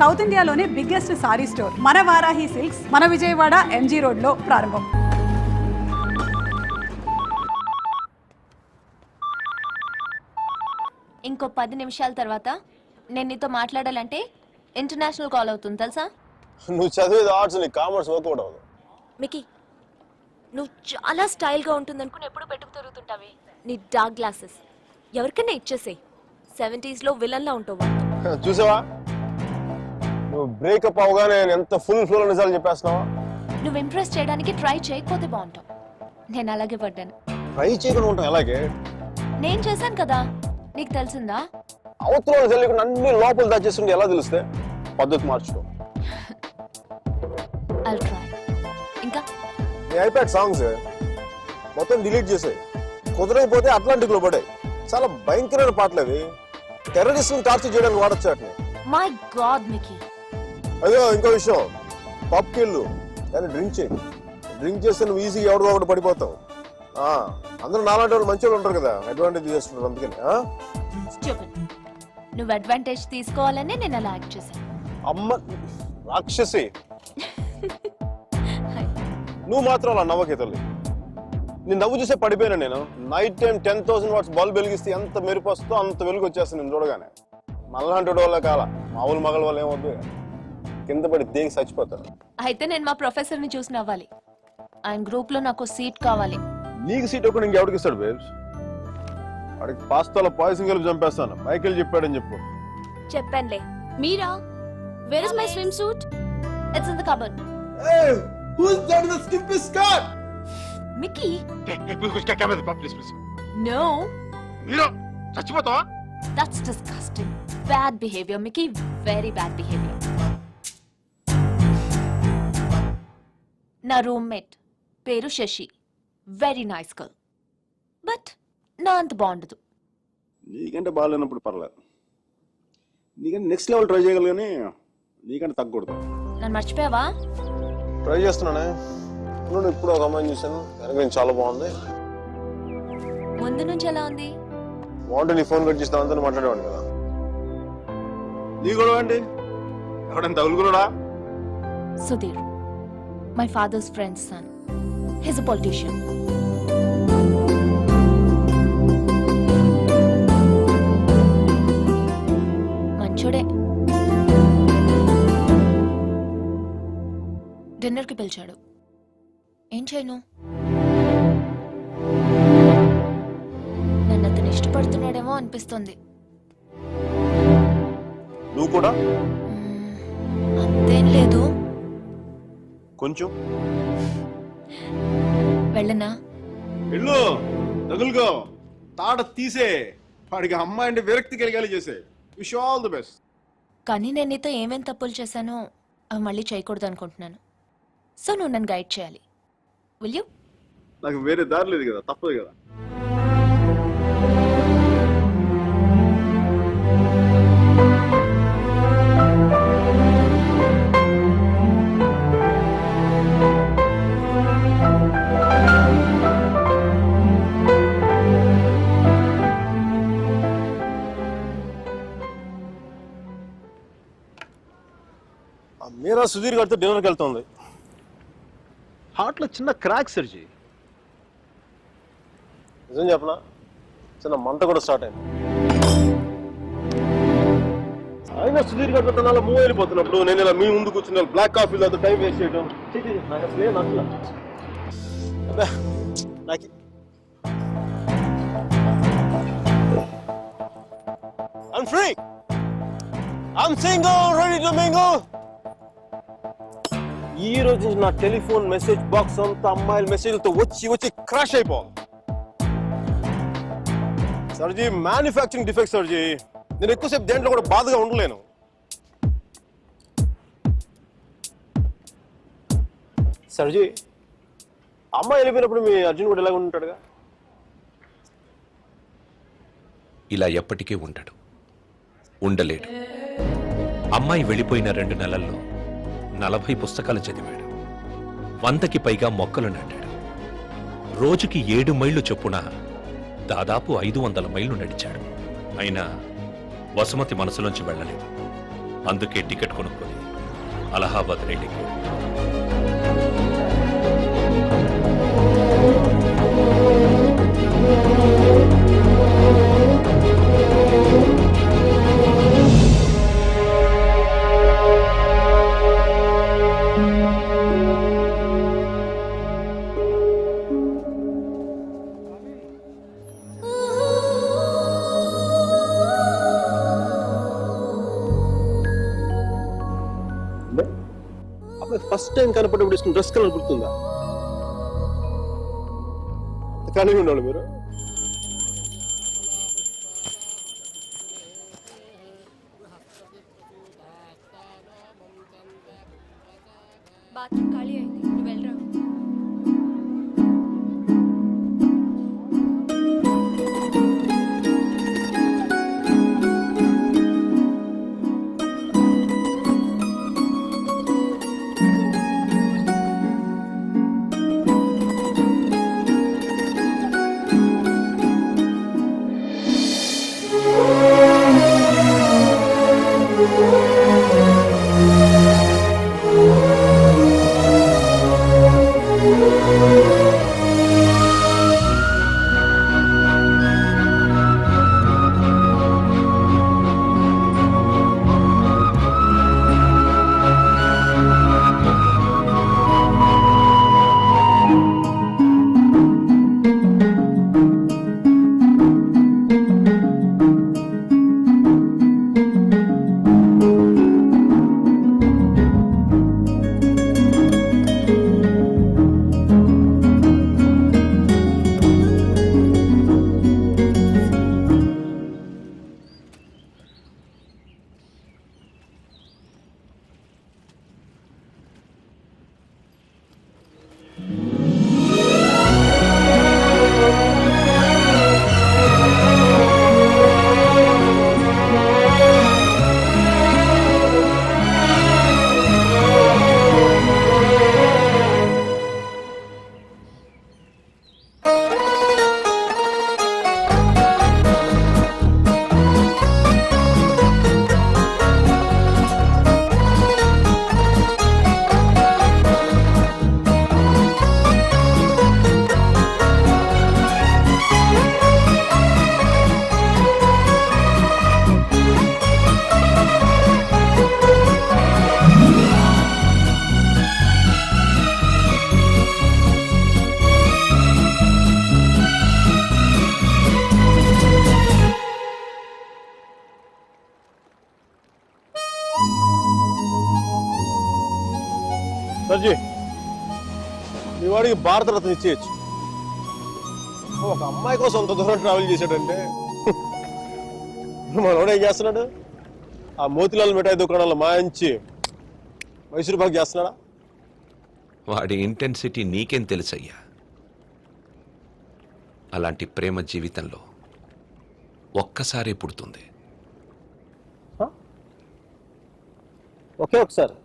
South ఇండియాలోనే biggest sorry store మన Varahi silks మన విజయవాడ ఎంజీ రోడ్లో ప్రారంభం. ఇంకో 10 నిమిషాల తర్వాత నేను నీతో మాట్లాడాలంటే ఇంటర్నేషనల్ కాల్ అవుతుంది తెలుసా? నువ్వు చదివేది ఆర్ట్స్, నీ కామర్స్ వర్కౌట్ అవ్వదు. మికీ, నువ్వు చాలా స్టైల్గా ఉంటుందనుకుని ఎప్పుడు పెట్టుకు తిరుగుతుంటావి. నీ డార్క్ గ్లాసెస్ ఎవరికైనా ఇచ్చేసేయ్. 70s లో విలన్లా ఉంటావు. చూసావా, నువ్వు బ్రేకప్ అవగానే ఎంత ఫుల్ ఫ్లో నిజాలు చెప్పేస్తున్నావా? నువ్వు ఇంప్రెస్ చేయడానికి ట్రై చేయకపోతే బాగుంటావు. నేను అలాగే పడ్డాను. ట్రై చేయకుండా ఉంటాం ఎలాగే? నేను చేశాను కదా, నీకు తెలిసిందా? అవతల తెలియకుండా అన్ని లోపల దాచేస్తుంటే ఎలా తెలిస్తే? పద్ధతి మార్చుకో. I'll try. ఇంకా నీ ఐప్యాడ్ సాంగ్స్ మొత్తం డిలీట్ చేసాయి. కుదరకపోతే అట్లాంటిక్ లో పడాయి. చాలా భయంకరమైన పాటలు అవి. టెర్రరిస్ట్ టార్చర్ చేయడానికి వాడచ్చు వాటిని. మై గాడ్ మికీ, అదే ఇంకో విషయం, పబ్కి వెళ్ళు కానీ డ్రింక్ చేయి. డ్రింక్ చేస్తే నువ్వు ఈజీగా ఎవరికో ఒకటి పడిపోతావు. అందరూ నాలాంటి వాళ్ళు మంచి వాళ్ళు ఉంటారు కదా, అడ్వాంటేజ్ చేస్తున్నారు. అందుకని స్టూపిడ్. నువ్వు అడ్వాంటేజ్ తీసుకోవాలనే నేను అలా యాక్ట్ చేశాను. అమ్మ రాక్షసి, నువ్వు మాత్రం అలా నవ్వకే తల్లి. నేను నవ్వు చూసే పడిపోయినా. నేను నైట్ టైం 10,000 వాట్స్ బల్బ్ వెలిగిస్తే ఎంత మెరుపు వస్తుందో అంత వెలుగు వచ్చేస్తుంది నేను చూడగానే. మళ్ళాంటి వాళ్ళ కాల మామూలు మగల వాళ్ళు ఏమవుతుంది, కింద పడి దేనికి చచ్చిపోతారు. అయితే నేను మా ప్రొఫెసర్ ని చూసి నవ్వాలి. ఆయన గ్రూప్ లో నాకు సీట్ కావాలి. నీకు సీట్ ఒకటి ఇంకెవడికి ఇస్తాడు బేబ్స్? వాడికి పాస్తాలో పాయసం కలిపి చంపేస్తాను. మైకేల్ చెప్పాడని చెప్పు. చెప్పానులే. Mira, where is my swimsuit? It's in the cupboard. Hey, who's that in the skimpy skirt? Mickey, Please. No, Mira, చచ్చిపోతావా? that's disgusting. Bad behavior, Mickey. Very bad behavior. నా రూమ్మేట్ పేరు Shashi. Very nice girl. But నా అంత బాగుండదు. నీకంటే బాగాలేనప్పుడు పర్లేదు. నీకంటే నెక్స్ట్ లెవెల్ ట్రై చేయగలరు కానీ నీకంటే తగ్గకూడదు. నన్ను మర్చిపోయావా? ట్రై చేస్తున్నానే. నేను ఇప్పుడు ఒక అమ్మాయిని చూశాను, వెనక చాలా బాగుంది. ముందు నుంచి ఎలా ఉంది? బాగుంటే నీ ఫోన్ కట్ చేస్తే అంతా మాట్లాడేవాడు కదా. నీ కూడా అండి ఎవడైనా తగులుకున్నాడా? Sudheer, my father's friend's son. He's a politician. మంచోడే. డిన్నర్కి పిలిచాడు. ఏం చేయను? నన్ను అతను ఇష్టపడుతున్నాడేమో అనిపిస్తుంది. నువ్వు కూడా అంతేం లేదు. కొంచెం వెళ్ళనా? వెళ్ళు, తగులుకో, తాట తీసే. వాడికి అమ్మాయి అంటే విరక్తి కలిగేలా చేసే. Wish all the best. కానీ నేను నీతో ఏమేం తప్పులు చేశానో అవి మళ్ళీ చేయకూడదు అనుకుంటున్నాను. సో నువ్వు నన్ను గైడ్ చేయాలి. Will you? నాకు వేరే దారి లేదు కదా, తప్పదు కదా. మీరా సుధీర్ గారితో డిన్నర్కి వెళ్తుంది. హార్ట్ లో చిన్న క్రాక్ సర్జీ. నిజం చెప్పనా, చిన్న మంట కూడా స్టార్ట్ అయింది. అయినా సుధీర్ గారితో తన మూవ్ వెళ్ళిపోతున్నప్పుడు నేను ఇలా మీ ముందు కూర్చున్నా బ్లాక్ కాఫీ తో టైం వేస్ట్ చేయడం నాకు అసలు ఏం నచ్చలా. నాకు I'm free. I'm single, ready to mingle. ఈ రోజు నుంచి నా టెలిఫోన్ మెసేజ్ బాక్స్ అంతా అమ్మాయిల మెసేజ్లతో వచ్చి క్రాష్ అయిపోవాలి. సర్జీ, మ్యానుఫ్యాక్చరింగ్ డిఫెక్ట్ సర్జీ. నేను ఎక్కువసేపు దేంట్లో కూడా బాధగా ఉండలేను. సర్జీ, అమ్మాయి వెళ్ళిపోయినప్పుడు మీ అర్జున్ కూడా ఎలాగ ఉంటాడుగా? ఇలా ఎప్పటికీ ఉండడు, ఉండలేడు. అమ్మాయి వెళ్ళిపోయిన 2 నెలల్లో 40 పుస్తకాలు చదివాడు. 100కి పైగా మొక్కలు నాటాడు. రోజుకి 7 మైళ్ళు చొప్పున దాదాపు 500 మైళ్ళు నడిచాడు. అయినా వసుమతి మనసులోంచి వెళ్ళలేదు. అందుకే టికెట్ కొనుక్కొని అలహాబాద్ రైలుకి అప్పుడు ఫస్ట్ టైం కనపడేప్పుడు ఇష్టం డ్రెస్ కలర్ గుర్తుందా? కానీ ఉండాలి మీరు. బాత్రూమ్ ఖాళీ అయింది, నువ్వు వెళ్ళరా. సర్జీ, మీ వాడికి భారతరత్న ఇచ్చేయచ్చు. ఒక అమ్మాయి కోసం అంత దూరం ట్రావెల్ చేశాడంటే మనోడు ఏం చేస్తున్నాడు? ఆ మోతిలాల్ మిఠాయి దుకాణంలో మాయించి మైసూరు పాక్ చేస్తున్నాడా? వాడి ఇంటెన్సిటీ నీకేం తెలుసయ్యా? అలాంటి ప్రేమ జీవితంలో ఒక్కసారే పుడుతుంది. ఒకే ఒకసారి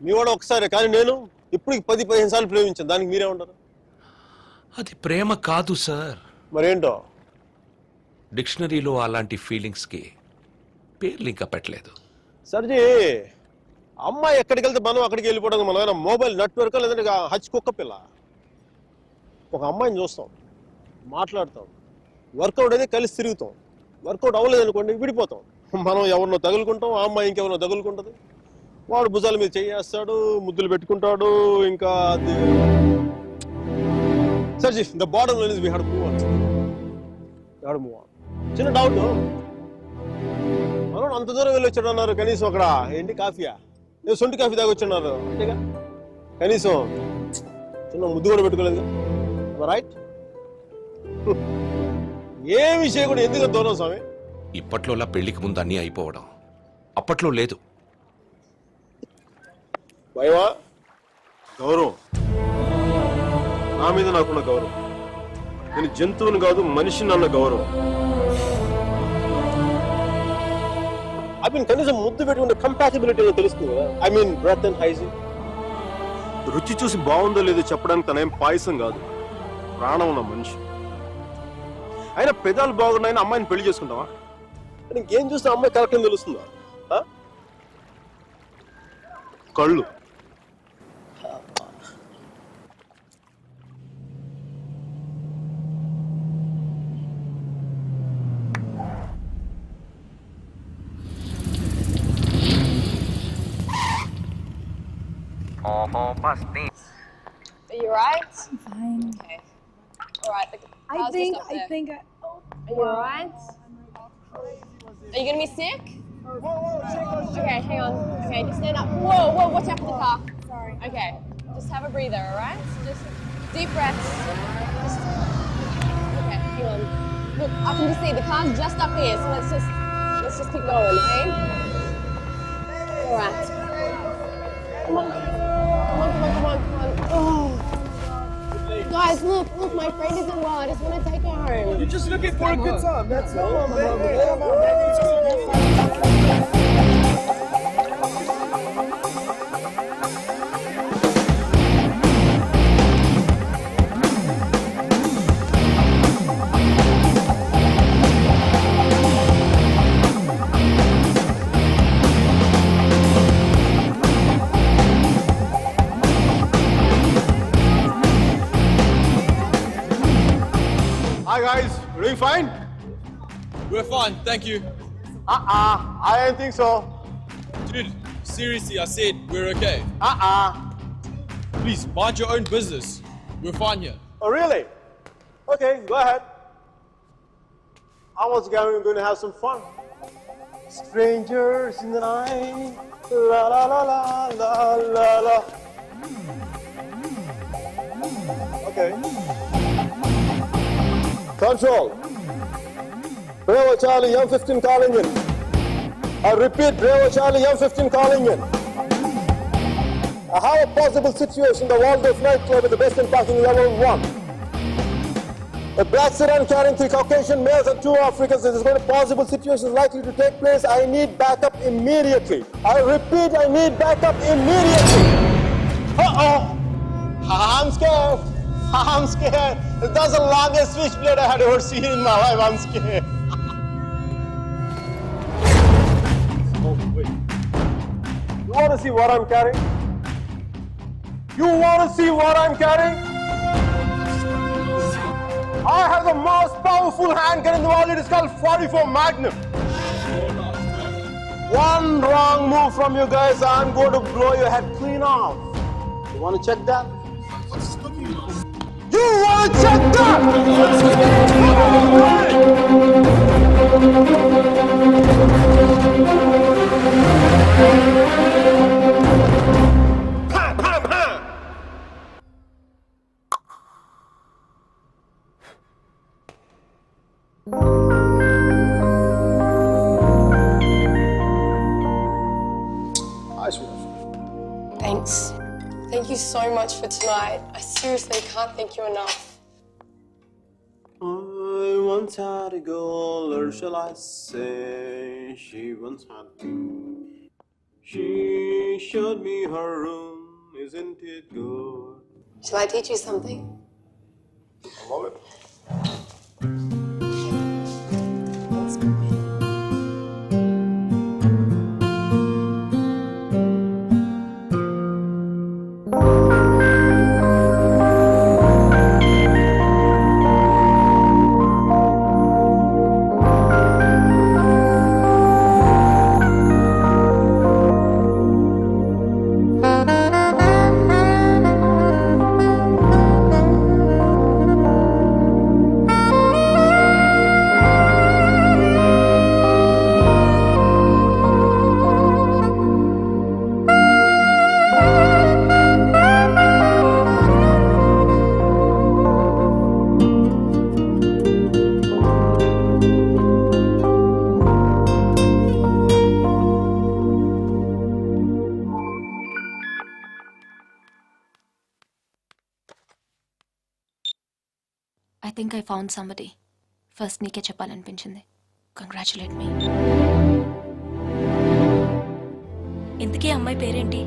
మీ వాడు ఒకసారి, కానీ నేను ఇప్పుడు 10-15 సార్లు ప్రేమించాను. దానికి మీరే ఉంటారు? అది ప్రేమ కాదు సార్. మరేంటో? డిక్షనరీలో అలాంటి ఫీలింగ్స్కి పేర్లు ఇంకా పెట్టలేదు. సర్జీ, అమ్మాయి ఎక్కడికి వెళ్తే మనం అక్కడికి వెళ్ళిపోవడం. మనం ఏమైనా మొబైల్ నెట్వర్క్ లేదంటే హచ్ కుక్క పిల్ల. ఒక అమ్మాయిని చూస్తాం, మాట్లాడతాం, వర్కౌట్ అయితే కలిసి తిరుగుతాం. వర్కౌట్ అవ్వలేదు అనుకోండి, విడిపోతాం. మనం ఎవరినో తగులుకుంటాం, ఆ అమ్మాయి ఇంకెవరినో తగులుకుంటుంది. వాడు భుజాల మీద చేయేస్తాడు, ముద్దులు పెట్టుకుంటాడు. ఇంకా అది సర్జీ, the bottom line is we have to move on. చిన్న డౌట్, మనం అంత దూరం వెళ్ళి వచ్చాడు అన్నారు. కనీసం అక్కడ ఏంటి కాఫీయా, నేను సొంటి కాఫీ దాకా వచ్చున్నారు అంతేగా. కనీసం చిన్న ముద్దు కూడా పెట్టుకోలేదు. రైట్? ఏ విషయం కూడా ఎందుకు దూరం స్వామి? ఇప్పట్లోలా పెళ్లికి ముందు అన్నీ అయిపోవడం అప్పట్లో లేదు. భయమా? గౌరవం, నా మీద నాకున్న గౌరవం. నేను జంతువుని కాదు, మనిషిని అన్న గౌరవం. కనీసం ముద్దు పెట్టుకుంటే కంపాటిబిలిటీ తెలుస్తుంది కదా. I mean breath and hygiene. రుచి చూసి బాగుందో లేదో చెప్పడానికి తనేం పాయసం కాదు, ప్రాణం ఉన్న మనిషి. అయినా పెదాలు బాగున్నాయని అమ్మాయిని పెళ్లి చేసుకుంటావా? ఇంకేం చూస్తే అమ్మాయి కరెక్ట్ అని తెలుస్తుందా? కళ్ళు. Are you alright? I'm fine. Okay. Alright, the car's just up there. Are you alright? Are you gonna be sick? Okay, hang on. Okay, just stand up. Whoa, watch out for the car. Sorry. Okay, just have a breather, alright? Just deep breaths. Okay, hang on. Look, I can just see the car's just up here, so let's just keep going, okay? Alright. Come on. Oh. Guys, look, my friend isn't well. I just want to take her home. You're just looking for a good time, that's all. Come on, baby. Hi guys, doing fine? We're fine, thank you. I don't think so. Dude, seriously, I said we're okay. Please, mind your own business. We're fine here. Oh really? Okay, go ahead. I was going to have some fun. Strangers in the night, la la la la la la la. Okay. Control. Bravo Charlie, M15 calling in. I repeat, Bravo Charlie, M15 calling in. I have a possible situation, the Waldorf nightclub with the best in parking level 1. A black sedan carrying 3 Caucasian males and 2 Africans. This is going to possible situation likely to take place. I need backup immediately. I repeat, I need backup immediately. Uh-oh. I'm scared. I'm scared. That's the longest switchblade I had ever seen in my life. I'm scared. Oh, wait. You want to see what I'm carrying? You want to see what I'm carrying? I have the most powerful handgun in the world. It is called 44 Magnum. One wrong move from you guys, I'm going to blow your head clean off. You want to check that? You want to check that? Pam, pam, pam. Hi, sweetheart. Thanks. Thank you so much for tonight. I seriously can't thank you enough. I once had a girl, or shall I say, she once had me. She showed me her room, isn't it good? Shall I teach you something? I love it. I think I found somebody. First నీకే చెప్పాలనిపించింది. Congratulate మీ. ఇంతకీ అమ్మాయి పేరేంటి?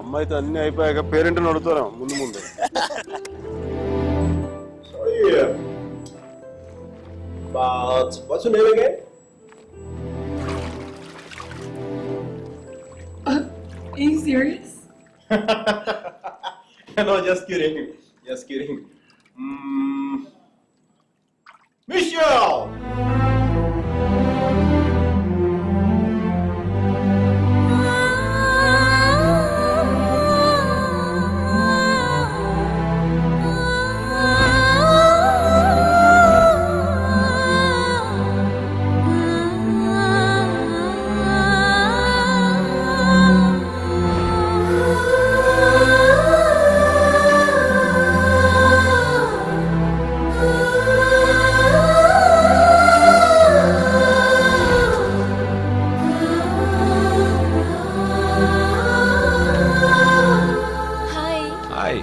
అమ్మాయితో అన్ని అయిపోయాక parent అడుగుతారా ముందు ముందు. But what's your name again? you serious? No, just kidding. Just kidding. Michelle! Hi. Hi,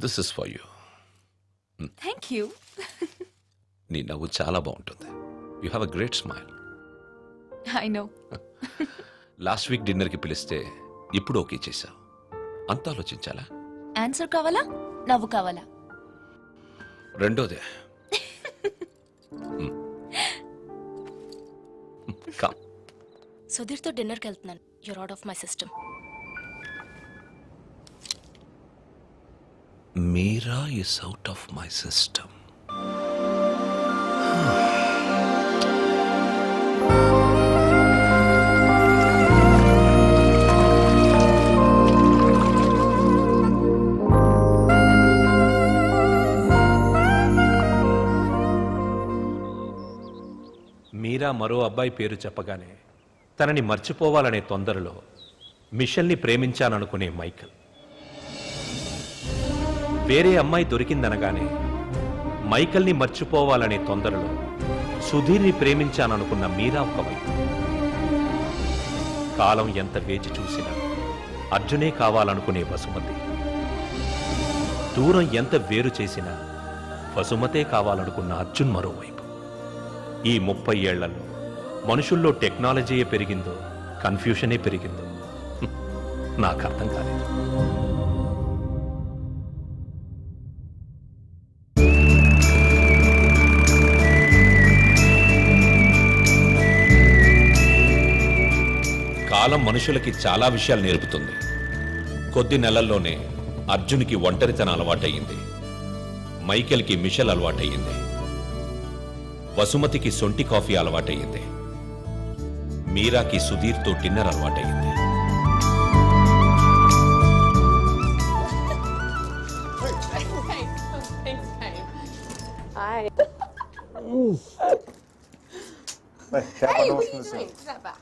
this is for you. Thank you. నీ నవ్వు చాలా బాగుంటుంది. You have a great smile. I know. Last week డిన్నర్కి పిలిస్తే ఇప్పుడు ఓకే చేశావు. అంత ఆలోచించాలా? ఆన్సర్ కావాలా, నవ్వు కావాలా? రెండోదే. కమ్. సుధీర్తో డిన్నర్కి వెళ్తున్నాను. You're out of my system. Mira is out of my system. Mira మరో అబ్బాయి పేరు చెప్పగానే తనని మర్చిపోవాలనే తొందరలో మిషెల్ని ప్రేమించాననుకునే మైకల్. వేరే అమ్మాయి దొరికిందనగానే మైకల్ని మర్చిపోవాలనే తొందరలో సుధీర్ని ప్రేమించాననుకున్న మీరా ఒకవైపు. కాలం ఎంత వేచి చూసినా అర్జునే కావాలనుకునే వసుమతి. దూరం ఎంత వేరు చేసినా వసుమతే కావాలనుకున్న అర్జున్ మరోవైపు. ఈ 30 ఏళ్లలో మనుషుల్లో టెక్నాలజీయే పెరిగిందో కన్ఫ్యూషనే పెరిగిందో నాకు అర్థం కాలేదు. కాలం మనుషులకి చాలా విషయాలు నేర్పుతుంది. కొద్ది నెలల్లోనే అర్జున్కి ఒంటరితనం అలవాటయ్యింది. మైకేల్కి మిషెల్ అలవాటయ్యింది. వసుమతికి సొంటి కాఫీ అలవాటయ్యింది. మీరాకి సుధీర్తో డిన్నర్ అలవాటయ్యింది. Hi. Hey, what are you doing? Put that back.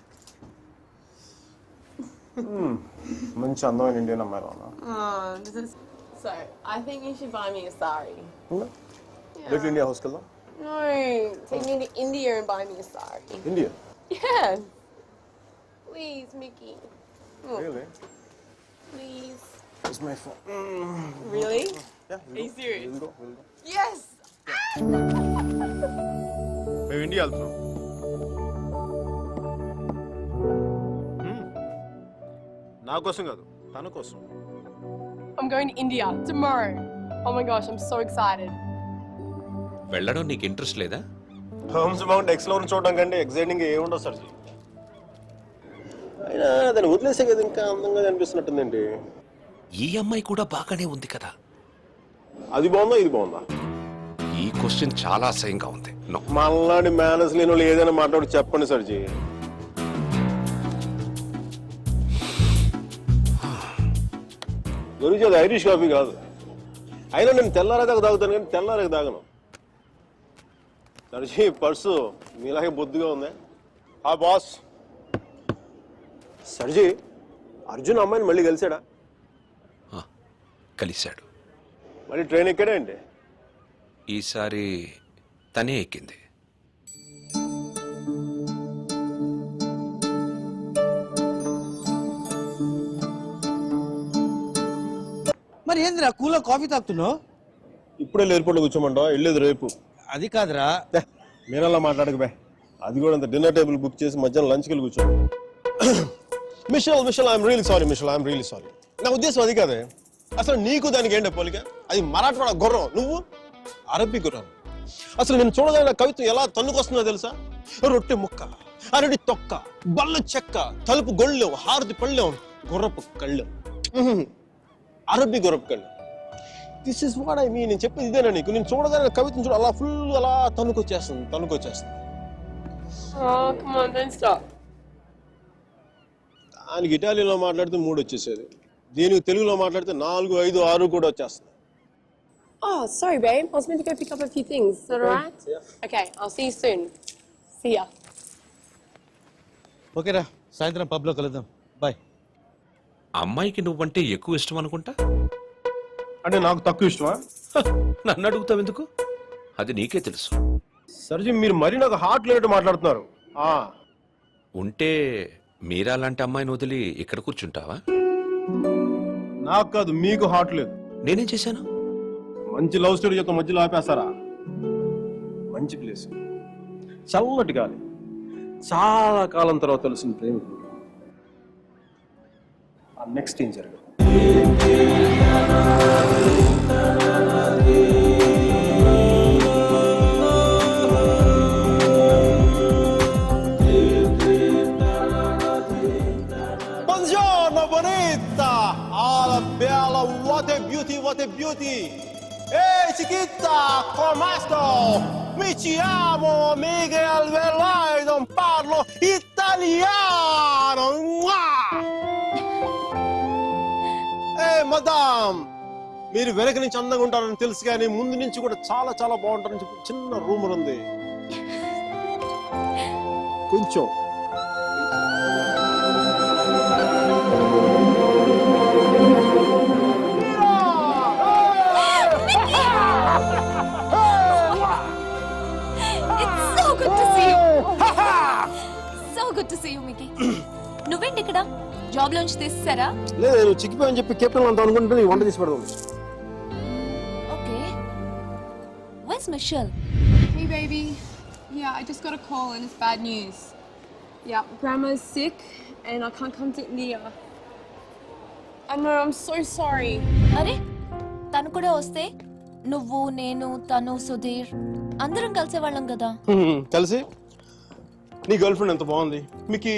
మంచి అందమైన ఇండియన్ అమ్మాయి రానా? This is... So, I think you should buy me a sari. Little India హౌస్కి వెళ్దాం. No, take me to India and buy me a sari. India? Yeah. Please, Mickey. Oh, Really? please. It's my phone. Really? Yeah, Are you serious? we'll go. Yes! మేము India వెళ్తున్నాం. నా కోసం కాదు, తన కోసం. I'm going to India tomorrow. Oh my gosh, I'm so excited. వెళ్ళడం నీకు interest లేదా? హోమ్స్ మౌంట్ ఎక్స్ప్లోర్ చూడడం కంటే ఎక్సైటింగ్ ఏముండదు సార్. అయినా దాన్ని వదిలేసే కదా ఇంకా అందంగా అనిపిస్తున్నట్టుందండి. ఈ అమ్మాయి కూడా బాగానే ఉంది కదా. అది బాగుందా ఇది బాగుందా? ఈ క్వశ్చన్ చాలా అసహ్యంగా ఉంది. నో. మనలాంటి మేనర్స్ లేని వాళ్ళు ఏదైనా మాట్లాడి చెప్పండి సర్జీ. గురించి అది ఐరిష్ కాఫీ కాదు. అయినా నేను తెల్లారాక తాగుతాను కానీ తెల్లారాక తాగను. సర్జీ పర్సు మీలాగే బొద్దుగా ఉంది. ఆ బాస్ సర్జీ అర్జున్ అమ్మాయిని మళ్ళీ కలిసాడా? కలిశాడు. మళ్ళీ ట్రైన్ ఎక్కాడేంటి? ఈసారి తనే ఎక్కింది. మరి ఏందిరా కూలో కాఫీ తాగుతున్నావు? ఇప్పుడే ఎయిర్పోర్ట్లో కూర్చోమంటావా? వెళ్ళేది రేపు. అది కాదురా. మీరలా మాట్లాడక బే. అది కూడా అంత డిన్నర్ టేబుల్ బుక్ చేసి మధ్యాహ్నం లంచ్కి వెళ్ళి కూర్చో. Mitchell I'm really sorry. I'm really sorry. నా ఉద్దేశం అది కాదే. అసలు నీకు దానికి ఏంటి పోలిక? అది మరాఠవాడ గుర్రం, నువ్వు అరబ్బీ గుర్రం. అసలు నేను చూడగానే కవిత్వం ఎలా తన్నుకొస్తుందో తెలుసా? రొట్టె ముక్క, అరటి తొక్క, బల్ల చెక్క, తలుపు గొళ్ళెం, హారతి పళ్ళెం, గుర్రపు కళ్ళెం, అరబి గుర్రపు కళ్ళెం. This is what I mean. నేను చెప్పేది ఇదేనా నీకు? నేను చూడగానే కవితను చూడ అలా ఫుల్ అలా తనుకొచ్చేస్తుంది. Oh, come on, don't stop. దానికి ఇటాలియన్లో మాట్లాడితే 3 వచ్చేసేది, దీనికి తెలుగులో మాట్లాడితే 4, 5, 6 కూడా వచ్చేస్తుంది. Oh, sorry, babe. I was meant to go pick up a few things. Is that alright? Yeah. Okay, I'll see you soon. See ya. ఓకేరా, సాయంత్రం పబ్లో కలుద్దాం. బాయ్. అమ్మాయికి నువ్వంటే ఎక్కువ ఇష్టం అనుకుంటా. అంటే నాకు తక్కువ ఇష్టమా? నన్ను అడుగుతావు ఎందుకు? అది నీకే తెలుసు. సర్జీ, మీరు మరీ నాకు హార్ట్ లేనట్టు మాట్లాడుతున్నారు. ఉంటే మీరా లాంటి అమ్మాయిని వదిలి ఇక్కడ కూర్చుంటావా? నాకు కాదు, మీకు హార్ట్ లేదు. నేనేం చేశాను? మంచి లవ్ స్టోరీ యొక్క మధ్యలో ఆపేస్తారా? మంచి ప్లేస్, చల్లటి గాలి, చాలా కాలం తర్వాత తెలిసిన ప్రేమికుడు. నెక్స్ట్ ఏం జరగదు. Buongiorno bonita, alla bella, what a beauty, what a beauty. Ehi chiquita, come sto? Mi chiamo Miguel Velay, non parlo italiano. మదాం, మీరు వెనక నుంచి అందంగా ఉంటారని తెలుసు, కానీ ముందు నుంచి కూడా చాలా చాలా బాగుంటారని చెప్పి చిన్న రూమర్ ఉంది. కొంచెం It's so good to see you. So good to see you, Mickey. నువ్వేంటి ఇక్కడ? జాబ్ లోంచి తీసేసారా? లేదు, నేను చిక్కిపోయని చెప్పి కెప్టెన్ అంత అనుకుంటే నీ వంట తీసి పెడదాం. Okay. Where's Michelle? Hey, baby. Yeah, I just got a call and it's bad news. Yeah, Grandma's sick and I can't come to India. I know, I'm so sorry. అరే, తను కూడా వస్తే నువ్వు, నేను, తను, సుధీర్ అందరం కలిసేవాళ్ళం కదా. కలిసి నీ గర్ల్ ఫ్రెండ్ ఎంత బాగుంది. మీకు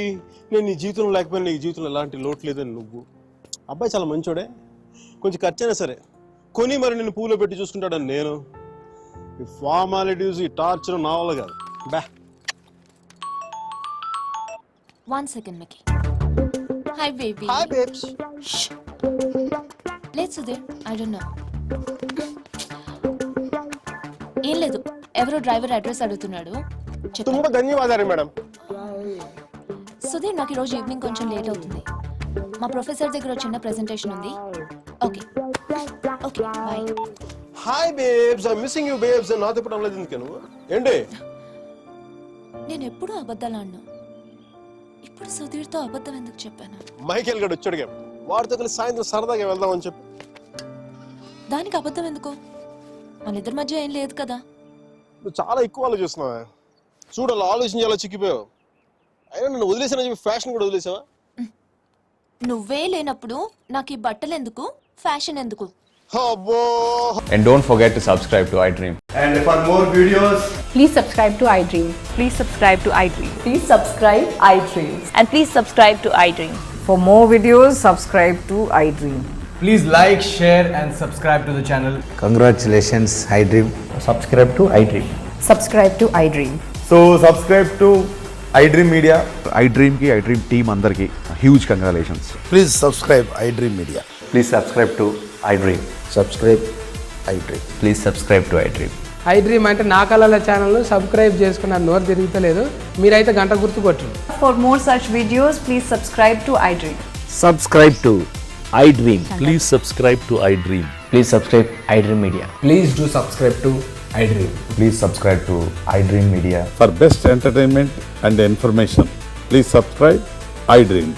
నేను నీ జీవితంలో లేకపోయినా నీ జీవితంలో ఎలాంటి లోటు లేదని నువ్వు. అబ్బాయి చాలా మంచోడే, కొంచెం ఖర్చైనా సరే కొని మరి నేను పూలో పెట్టి చూసుకుంటాడని నేను. ఈ ఫార్మాలిటీస్, ఈ టార్చర్ నా వల్ల కాదు. బా. 1 second, Mickey. Hi, baby. Hi babes. లేదు సుధీర్, I don't know. ఏం లేదు, ఎవరో డ్రైవర్ అడ్రస్ అడుగుతున్నాడు. తుంబ ధన్యవాదాలు మేడం. సుధీర్, నాకు ఈరోజు ఈవినింగ్ కొంచెం లేట్ అవుతుంది. మా ప్రొఫెసర్ దగ్గర చిన్న ప్రెజెంటేషన్ ఉంది. Okay okay, bye. Hi babes, I missing you babes. నాతో ఇప్పుడు అనలేదు ఎందుకు నువ్వు? ఏంటి? నేను ఎప్పుడూ అబద్ధాలు అన్నా, ఇప్పుడు సుధీర్తో అబద్ధం ఎందుకు చెప్పాను? మైకేల్ గడు వచ్చాడుగా, వాడితో కలిసి సాయంత్రం సరదాగా వెళ్దామని చెప్పి. దానికి అబద్ధం ఎందుకు? మన ఇద్దరి మధ్య ఏం లేదు కదా. నువ్వు చాలా ఎక్కువ ఆలోచిస్తున్నావా? చూడు, అలా ఆలోచించి అలా చిక్కిపోయావు. అయినా నన్ను వదిలేసానని చెప్పి ఫ్యాషన్ కూడా వదిలేసావా? నువ్వే లేనప్పుడు నాకు ఈ బట్టలు ఎందుకు, ఫ్యాషన్ ఎందుకు? And don't forget to subscribe to iDream. And for more videos, please subscribe to iDream. Please subscribe to iDream. Please subscribe iDream. And please subscribe to iDream. For more videos, subscribe to iDream. please like, share and subscribe to the channel. Congratulations, iDream. Subscribe to iDream. Subscribe to iDream. So subscribe to iDream Media. iDream ki iDream team andarki huge congratulations. Please subscribe iDream Media. Please subscribe to iDream. Subscribe iDream. Please subscribe to iDream. iDream అంటే నా కళల channel subscribe చేసుకున్న నోరు తిరుగుతలేదు, మీరైతే గంట గుర్తు కొట్టండి. For more such videos, please subscribe to iDream. Subscribe to iDream. Please subscribe to iDream. Please subscribe iDream Media. Please do subscribe to iDream. Please subscribe to iDream Media. For best entertainment and information, please subscribe iDream.